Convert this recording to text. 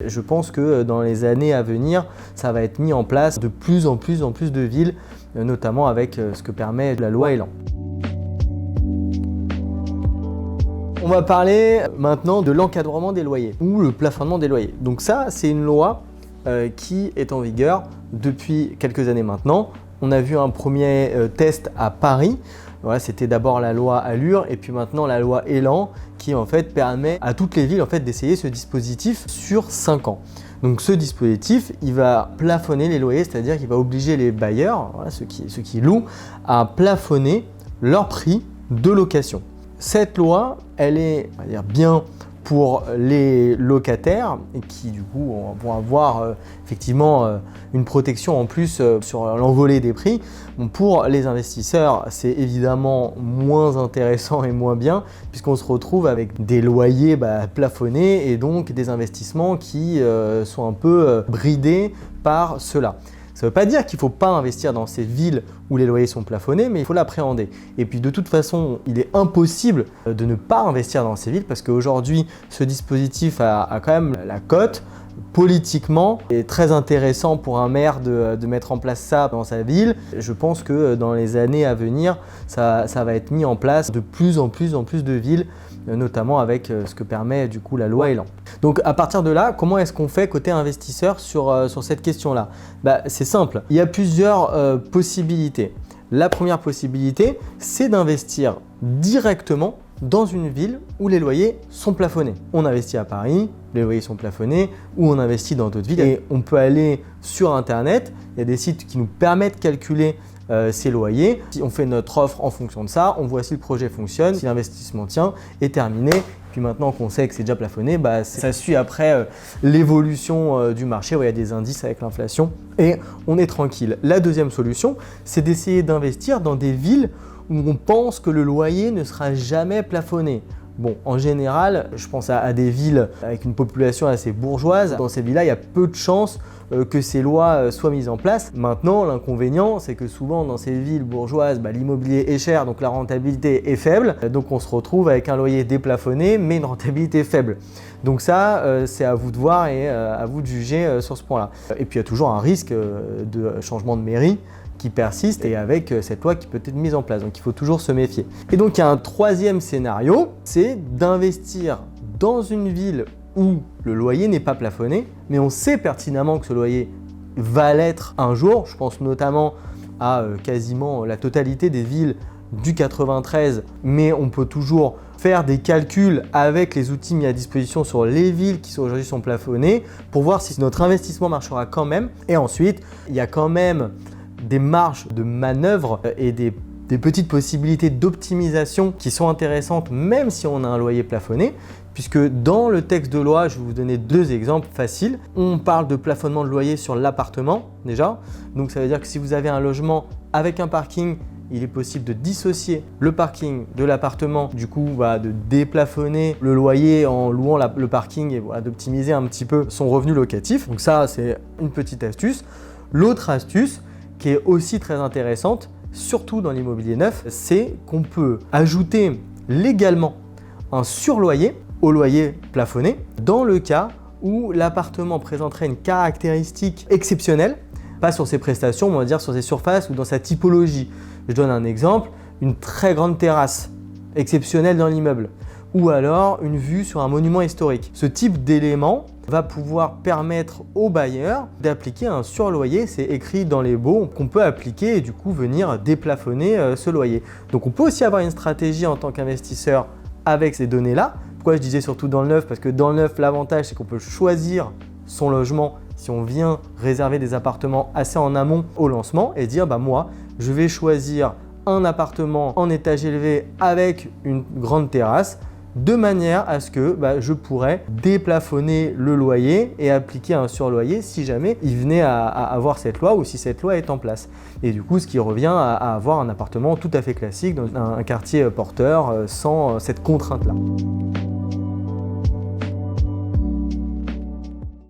Je pense que dans les années à venir, ça va être mis en place de plus en plus de villes, notamment avec ce que permet la loi Elan. On va parler maintenant de l'encadrement des loyers ou le plafonnement des loyers. Donc ça, c'est une loi qui est en vigueur depuis quelques années maintenant. On a vu un premier test à Paris. Voilà, c'était d'abord la loi Allure et puis maintenant la loi Elan qui en fait permet à toutes les villes en fait d'essayer ce dispositif sur 5 ans. Donc ce dispositif, il va plafonner les loyers, c'est-à-dire qu'il va obliger les bailleurs, voilà, ceux qui louent, à plafonner leur prix de location. Cette loi, elle est, on va dire, bien pour les locataires et qui du coup vont avoir effectivement une protection en plus sur l'envolée des prix. Bon, pour les investisseurs, c'est évidemment moins intéressant et moins bien puisqu'on se retrouve avec des loyers plafonnés et donc des investissements qui sont un peu bridés par cela. Ça ne veut pas dire qu'il ne faut pas investir dans ces villes où les loyers sont plafonnés, mais il faut l'appréhender. Et puis de toute façon, il est impossible de ne pas investir dans ces villes parce qu'aujourd'hui, ce dispositif a quand même la cote. Politiquement, c'est très intéressant pour un maire de mettre en place ça dans sa ville. Je pense que dans les années à venir, ça va être mis en place de plus en plus de villes, notamment avec ce que permet du coup la loi Elan. Donc à partir de là, comment est-ce qu'on fait côté investisseur sur cette question-là? C'est simple, il y a plusieurs possibilités. La première possibilité, c'est d'investir directement dans une ville où les loyers sont plafonnés. On investit à Paris, les loyers sont plafonnés, ou on investit dans d'autres villes. Et on peut aller sur Internet, il y a des sites qui nous permettent de calculer ces loyers. Si on fait notre offre en fonction de ça, on voit si le projet fonctionne, si l'investissement tient, est terminé. Puis maintenant qu'on sait que c'est déjà plafonné, ça suit après l'évolution du marché. Il y a des indices avec l'inflation et on est tranquille. La deuxième solution, c'est d'essayer d'investir dans des villes où on pense que le loyer ne sera jamais plafonné. Bon, en général, je pense à des villes avec une population assez bourgeoise. Dans ces villes-là, il y a peu de chances que ces lois soient mises en place. Maintenant, l'inconvénient, c'est que souvent dans ces villes bourgeoises, l'immobilier est cher, donc la rentabilité est faible. Donc on se retrouve avec un loyer déplafonné, mais une rentabilité faible. Donc ça, c'est à vous de voir et à vous de juger sur ce point-là. Et puis il y a toujours un risque de changement de mairie qui persiste et avec cette loi qui peut être mise en place. Donc il faut toujours se méfier. Et donc il y a un troisième scénario, c'est d'investir dans une ville où le loyer n'est pas plafonné, mais on sait pertinemment que ce loyer va l'être un jour. Je pense notamment à quasiment la totalité des villes du 93, mais on peut toujours faire des calculs avec les outils mis à disposition sur les villes qui aujourd'hui sont plafonnées pour voir si notre investissement marchera quand même. Et ensuite, il y a quand même des marges de manœuvre et des petites possibilités d'optimisation qui sont intéressantes même si on a un loyer plafonné, puisque dans le texte de loi, je vais vous donner deux exemples faciles. On parle de plafonnement de loyer sur l'appartement déjà, donc ça veut dire que si vous avez un logement avec un parking, il est possible de dissocier le parking de l'appartement, du coup de déplafonner le loyer en louant le parking et d'optimiser un petit peu son revenu locatif. Donc ça, c'est une petite astuce. L'autre astuce, qui est aussi très intéressante, surtout dans l'immobilier neuf, c'est qu'on peut ajouter légalement un surloyer au loyer plafonné dans le cas où l'appartement présenterait une caractéristique exceptionnelle, pas sur ses prestations, on va dire sur ses surfaces ou dans sa typologie. Je donne un exemple, une très grande terrasse exceptionnelle dans l'immeuble ou alors une vue sur un monument historique. Ce type d'élément va pouvoir permettre au bailleur d'appliquer un surloyer, c'est écrit dans les baux, qu'on peut appliquer et du coup venir déplafonner ce loyer. Donc on peut aussi avoir une stratégie en tant qu'investisseur avec ces données-là. Pourquoi je disais surtout dans le neuf? Parce que dans le neuf, l'avantage c'est qu'on peut choisir son logement si on vient réserver des appartements assez en amont au lancement et dire moi je vais choisir un appartement en étage élevé avec une grande terrasse, de manière à ce que je pourrais déplafonner le loyer et appliquer un surloyer si jamais il venait à avoir cette loi ou si cette loi est en place. Et du coup, ce qui revient à avoir un appartement tout à fait classique dans un quartier porteur sans cette contrainte-là.